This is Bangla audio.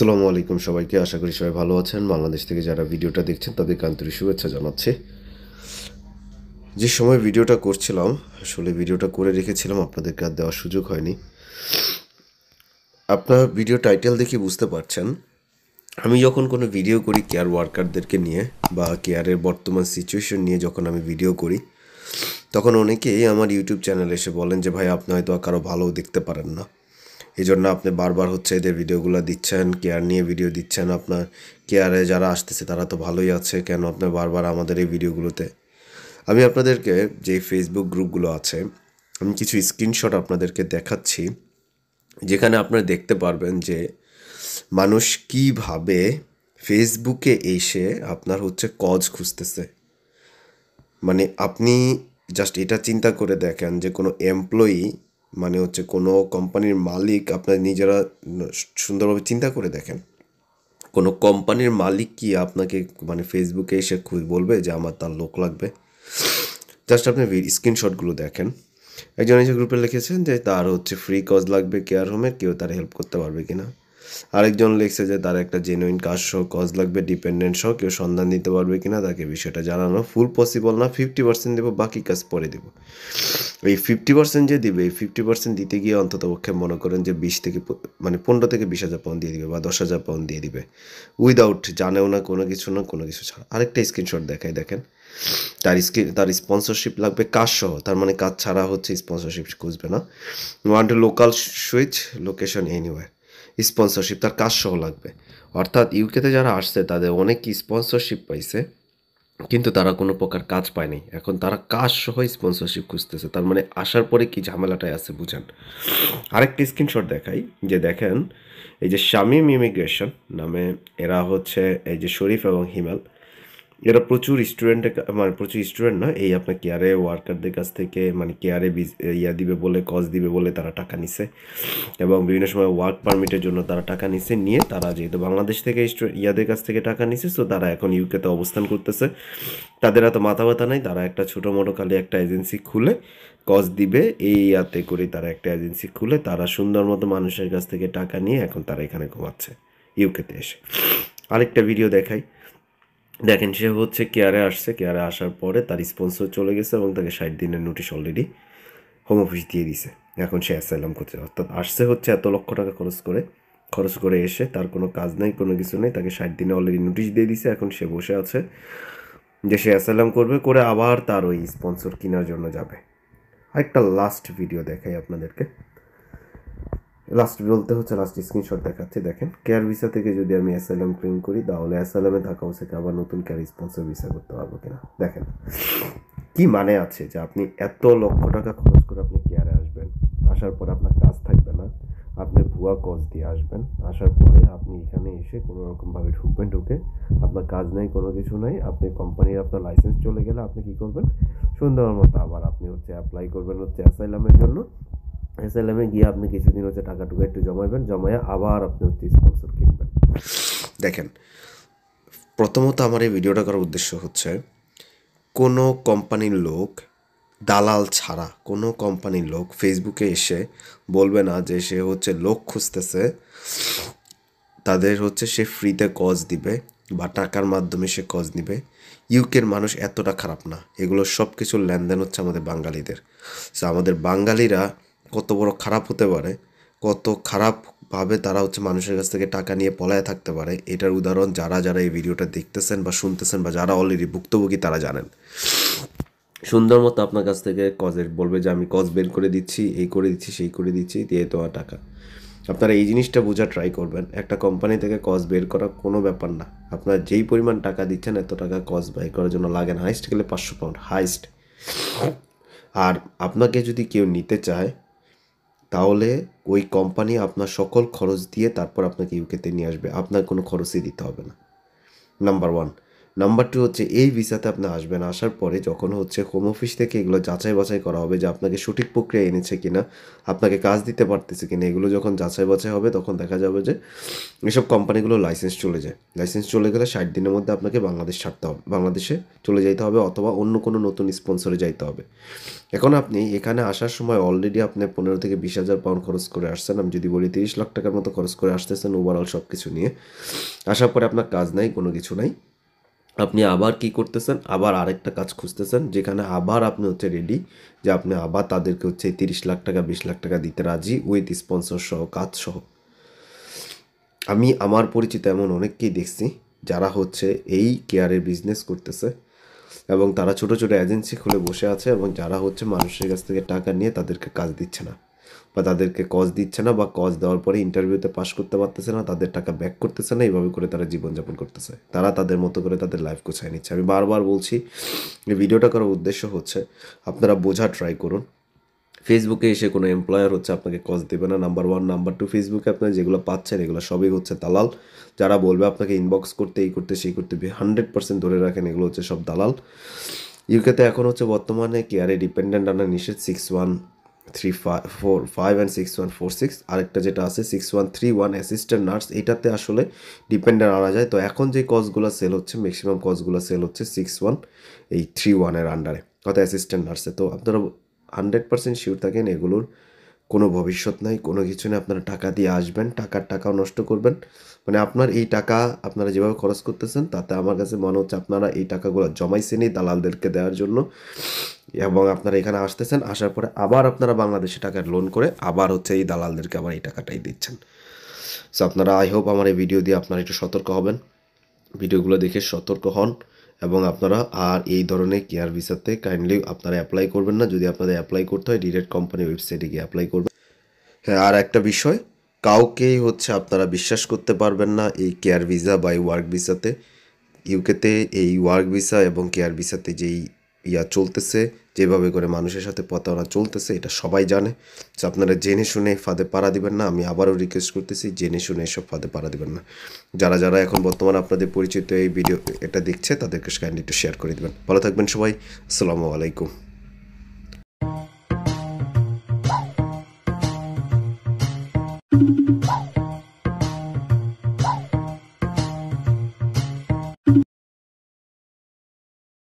আসসালামু আলাইকুম সবাইকে। আশা করি সবাই ভালো আছেন। বাংলাদেশ থেকে যারা ভিডিওটা দেখছেন তাদেরকে আন্তরিক শুভেচ্ছা জানাচ্ছি। যে সময় ভিডিওটা করছিলাম আসলে ভিডিওটা করে রেখেছিলাম, আপনাদেরকে আর দেওয়ার সুযোগ হয়নি। আপনার ভিডিও টাইটেল দেখে বুঝতে পারছেন, আমি যখন কোনো ভিডিও করি কেয়ার ওয়ার্কারদেরকে নিয়ে বা কেয়ারের বর্তমান সিচুয়েশন নিয়ে যখন আমি ভিডিও করি, তখন অনেকেই আমার ইউটিউব চ্যানেলে এসে বলেন যে ভাই আপনি হয়তো কারো ভালো দেখতে পারেন না, এই জন্য আপনি বারবার হচ্ছে এদের ভিডিওগুলো দিচ্ছেন, কেয়ার নিয়ে ভিডিও দিচ্ছেন। আপনার কেয়ারে যারা আসতেছে তারা তো ভালোই আছে, কেন আপনি বারবার আমাদের এই ভিডিওগুলোতে? আমি আপনাদেরকে যে ফেসবুক গ্রুপগুলো আছে, আমি কিছু স্ক্রিনশট আপনাদেরকে দেখাচ্ছি, যেখানে আপনারা দেখতে পারবেন যে মানুষ কীভাবে ফেসবুকে এসে আপনার হচ্ছে কজ খুঁজতেছে। মানে আপনি জাস্ট এটা চিন্তা করে দেখেন যে কোনো এমপ্লয়ি মানে হচ্ছে কোনো কোম্পানির মালিক, আপনার নিজেরা সুন্দরভাবে চিন্তা করে দেখেন, কোনো কোম্পানির মালিক কি আপনাকে মানে ফেসবুকে এসে বলবে যে আমার তার লোক লাগবে? জাস্ট আপনি স্ক্রিনশটগুলো দেখেন। একজন এসে গ্রুপে লিখেছেন যে তার হচ্ছে ফ্রি কজ লাগবে কেয়ার হোমের, কেউ তার হেল্প করতে পারবে কিনা। আরেকজন লিখছে যে তার একটা জেনুইন কাজ সহ কজ লাগবে, ডিপেন্ডেন্ট সহ কেউ সন্ধান দিতে পারবে কিনা, তাকে বিষয়টা জানানো। ফুল পসিবল না, 50% দেবো, বাকি কাজ পরে দেবো। এই 50% যে দিবে, এই 50% দিতে গিয়ে অন্তত পক্ষে মনে করেন যে 15 থেকে 20,000 পাউন্ড দিয়ে দিবে বা 10,000 পাউন্ড দিয়ে দিবে, উইদাউট জানেও না, কোনো কিছু না, কোনো কিছু ছাড়া। আরেকটা স্ক্রিনশট দেখাই, দেখেন তার স্পন্সরশিপ লাগবে কাজ সহ, তার মানে কাজ ছাড়া হচ্ছে স্পন্সরশিপ খুঁজবে না। Want local switch location anywhere, sponsorship তার কাজ সহ লাগবে। অর্থাৎ ইউকেতে যারা আসছে তাদের অনেক স্পন্সরশিপ পাইছে, কিন্তু তারা কোনো প্রকার কাজ পায়নি। এখন তারা কাজ সহ স্পন্সরশিপ খুঁজতেছে, তার মানে আসার পরে কি ঝামেলাটায় আছে বুঝেন। আরেকটি স্ক্রিনশট দেখাই, যে দেখেন এই যে শামীম ইমিগ্রেশন নামে এরা হচ্ছে এই যে শরীফ এবং হিমাল, এরা প্রচুর স্টুডেন্টের মানে প্রচুর স্টুডেন্ট না, এই আপনার কেয়ারে ওয়ার্কারদের কাছ থেকে মানে কেয়ারে দিবে বলে, কজ দিবে বলে তারা টাকা নিছে, এবং বিভিন্ন সময় ওয়ার্ক পারমিটের জন্য তারা টাকা নিছে। নিয়ে তারা যেহেতু বাংলাদেশ থেকে ইয়াদের কাছ থেকে টাকা নিছে, সো তারা এখন ইউকেতে অবস্থান করতেছে। তাদের এত মাথা ব্যথা নাই, তারা একটা ছোটো মোটো খালি একটা এজেন্সি খুলে কজ দিবে, এই ইয়াতে করে তারা একটা এজেন্সি খুলে তারা সুন্দর মতো মানুষের কাছ থেকে টাকা নিয়ে এখন তারা এখানে ঘুমাচ্ছে ইউকেতে এসে। আরেকটা ভিডিও দেখাই, দেখেন সে হচ্ছে কেয়ারে আসছে, কেয়ারে আসার পরে তার স্পন্সর চলে গেছে এবং তাকে 60 দিনের নোটিশ অলরেডি হোম অফিস দিয়ে দিছে। এখন সে অ্যাসাইলাম করছে, অর্থাৎ আসছে হচ্ছে এত লক্ষ টাকা খরচ করে এসে তার কোনো কাজ নেই, কোনো কিছু নেই, তাকে 60 দিনে অলরেডি নোটিশ দিয়ে দিছে। এখন সে বসে আছে যে সে অ্যাসাইলাম করবে, করে আবার তার ওই স্পন্সর কেনার জন্য যাবে। আরেকটা লাস্ট ভিডিও দেখাই আপনাদেরকে, লাস্ট বলতে হচ্ছে লাস্ট স্ক্রিনশট দেখাচ্ছি, দেখেন কেয়ার ভিসা থেকে যদি আমি অ্যাসাইলাম ক্লেম করি, তাহলে অ্যাসাইলামে থাকা অবস্থায় আবার নতুন কেয়ার স্পন্সর ভিসা করতে পারবো কিনা। দেখেন কি মানে আছে যে আপনি এত লক্ষ টাকা খরচ করে আপনি কেয়ারে আসবেন, আসার পর আপনার কাজ থাকবে না, আপনি ভুয়া কজ দিয়ে আসবেন, আসার পরে আপনি এখানে এসে কোনো রকমভাবে ঢুকবেন, ঢুকে আপনার কাজ নেই, কোনো কিছু নেই, আপনি কোম্পানির আপনার লাইসেন্স চলে গেলে আপনি কি করবেন, সুন্দর মতো আবার আপনি হচ্ছে অ্যাপ্লাই করবেন হচ্ছে অ্যাসাইলামের জন্য। এসএলএমে গিয়ে আপনি কিছুদিন হচ্ছে টাকাটুকু একটু জমাইবেন, জমাইয়া আবার আপনি হচ্ছে স্পন্সর কিনবেন। দেখেন, প্রথমত আমার এই ভিডিওটা করার উদ্দেশ্য হচ্ছে কোনো কোম্পানির লোক দালাল ছাড়া কোনো কোম্পানির লোক ফেসবুকে এসে বলবে না যে সে হচ্ছে লোক খুঁজতেছে, তাদের হচ্ছে সে ফ্রিতে কজ দিবে বা টাকার মাধ্যমে সে কজ নিবে। ইউকের মানুষ এতটা খারাপ না, এগুলো সব কিছুর লেনদেন হচ্ছে আমাদের বাঙালিদের। সো আমাদের বাঙালিরা কত বড় খারাপ হতে পারে, কত খারাপভাবে তারা হচ্ছে মানুষের কাছ থেকে টাকা নিয়ে পলায় থাকতে পারে, এটার উদাহরণ যারা যারা এই ভিডিওটা দেখতেছেন বা শুনতেছেন বা যারা অলরেডি ভুক্তভোগী তারা জানেন। সুন্দর মতো আপনার কাছ থেকে কজের বলবে যে আমি কজ বের করে দিচ্ছি, এই করে দিচ্ছি, সেই করে দিচ্ছি, দিয়ে তোমার টাকা। আপনারা এই জিনিসটা বোঝা ট্রাই করবেন, একটা কোম্পানি থেকে কজ বের করা কোনো ব্যাপার না। আপনারা যেই পরিমাণ টাকা দিচ্ছেন এত টাকা কজ বের করার জন্য লাগে না, হাইস্ট গেলে 500 পাউন্ড হাইস্ট। আর আপনাকে যদি কেউ নিতে চায় তাহলে ওই কোম্পানি আপনার সকল খরচ দিয়ে তারপর আপনাকে ইউকেতে নিয়ে আসবে, আপনার কোনো খরচই দিতে হবে না, নাম্বার ওয়ান। নাম্বার 2 হচ্ছে এই ভিসাতে আপনি আসবেন, আসার পরে যখন হচ্ছে হোম অফিস থেকে এগুলো যাচাই বাছাই করা হবে যে আপনাকে সঠিক প্রক্রিয়া এনেছে কিনা, আপনাকে কাজ দিতে পারতেছে কিনা, এগুলো যখন যাচাই বাছাই হবে তখন দেখা যাবে যে এসব কোম্পানিগুলো লাইসেন্স চলে যায়। লাইসেন্স চলে গেলে 60 দিনের মধ্যে আপনাকে বাংলাদেশ ছাড়তে হবে, বাংলাদেশে চলে যাইতে হবে অথবা অন্য কোনো নতুন স্পন্সরে যাইতে হবে। এখন আপনি এখানে আসার সময় অলরেডি আপনি 15 থেকে 20,000 পাউন্ড খরচ করে আসছেন, আমি যদি বলি 30 লাখ টাকার মতো খরচ করে আসতেছেন ওভারঅল সব কিছু নিয়ে। আসার পরে আপনার কাজ নাই, কোনো কিছু নাই, আপনি আবার কি করতেছেন, আবার আরেকটা কাজ খুঁজতেছেন যেখানে আবার আপনি হচ্ছে রেডি যে আপনি আবার তাদেরকে হচ্ছে 30 লাখ টাকা 20 লাখ টাকা দিতে রাজি উইথ স্পন্সর সহ, কাজ সহ। আমি আমার পরিচিত এমন অনেককেই দেখছি যারা হচ্ছে এই কেয়ারের বিজনেস করতেছে এবং তারা ছোট ছোট এজেন্সি খুলে বসে আছে এবং যারা হচ্ছে মানুষের কাছ থেকে টাকা নিয়ে তাদেরকে কাজ দিচ্ছে না বা তাদেরকে কজ দিচ্ছে না বা কজ দেওয়ার পরে ইন্টারভিউতে পাশ করতে পারতেছে না, তাদের টাকা ব্যাক করতেছে না, এইভাবে করে তারা জীবনযাপন করতেছে, তারা তাদের মতো করে তাদের লাইফ গোছায় নিচ্ছে। আমি বারবার বলছি এই ভিডিওটা করার উদ্দেশ্য হচ্ছে আপনারা বোঝা ট্রাই করুন। ফেসবুকে এসে কোনো এমপ্লয়ার হচ্ছে আপনাকে কজ দেবে না, নাম্বার 1। নাম্বার 2, ফেসবুকে আপনারা যেগুলো পাচ্ছেন এগুলো সবই হচ্ছে দালাল, যারা বলবে আপনাকে ইনবক্স করতে, এই করতে, সেই করতে, 100% ধরে রাখেন এগুলো হচ্ছে সব দালাল। ইউকেতে এখন হচ্ছে বর্তমানে কেয়ারে ডিপেন্ডেন্ট আনা নিষেধ 6135 অ্যান্ড 6146, আরেকটা যেটা আছে 6131 অ্যাসিস্ট্যান্ট নার্স, এটাতে আসলে ডিপেন্ডেন্ট আনা যায়। তো এখন যে কজগুলো সেল হচ্ছে ম্যাক্সিমাম কজগুলো সেল হচ্ছে 6131 আন্ডারে, অর্থাৎ অ্যাসিস্ট্যান্ট নার্সে। তো আপনারা 100% শিওর থাকেন এগুলোর কোনো ভবিষ্যৎ নাই, কোনো কিছু নেই। আপনারা টাকা দিয়ে আসবেন, টাকাও নষ্ট করবেন, মানে আপনার এই টাকা আপনারা যেভাবে খরচ করতেছেন তাতে আমার কাছে মনে হচ্ছে আপনারা এই টাকাগুলো জমাইছেনই দালালদেরকে দেওয়ার জন্য, এবং আপনারা এখানে আসতেছেন, আসার পরে আবার আপনারা বাংলাদেশে টাকার লোন করে আবার হচ্ছে এই দালালদেরকে আবার এই টাকাটাই দিচ্ছেন। সো আপনারা, আই হোপ আমার এই ভিডিও দিয়ে আপনারা একটু সতর্ক হবেন, ভিডিওগুলো দেখে সতর্ক হন এবং আপনারা আর এই ধরনের কেয়ার ভিসাতে কাইন্ডলি আপনারা অ্যাপ্লাই করবেন না। যদি আপনাদের অ্যাপ্লাই করতে হয় ডিরেক্ট কোম্পানি ওয়েবসাইটে গিয়ে অ্যাপ্লাই করবেন। হ্যাঁ, আর একটা বিষয়, কাউকেই হচ্ছে আপনারা বিশ্বাস করতে পারবেন না এই কেয়ার ভিসা বা এই ওয়ার্ক ভিসাতে। ইউকেতে এই ওয়ার্ক ভিসা এবং কেয়ার ভিসাতে যেই চলতেছে, যেভাবে করে মানুষের সাথে প্রতারণা চলতেছে, এটা সবাই জানে। তো আপনারা জেনে শুনে ফাঁদে পাড়া দিবেন না, আমি আবারও রিকোয়েস্ট করতেছি জেনে শুনে এসব ফাঁদে পাড়া দিবেন না। যারা যারা এখন বর্তমানে আপনাদের পরিচিত এই ভিডিও এটা দেখছে তাদেরকে কাইন্ডলি একটু শেয়ার করে দিবেন। ভালো থাকবেন সবাই, আসসালামু আলাইকুম।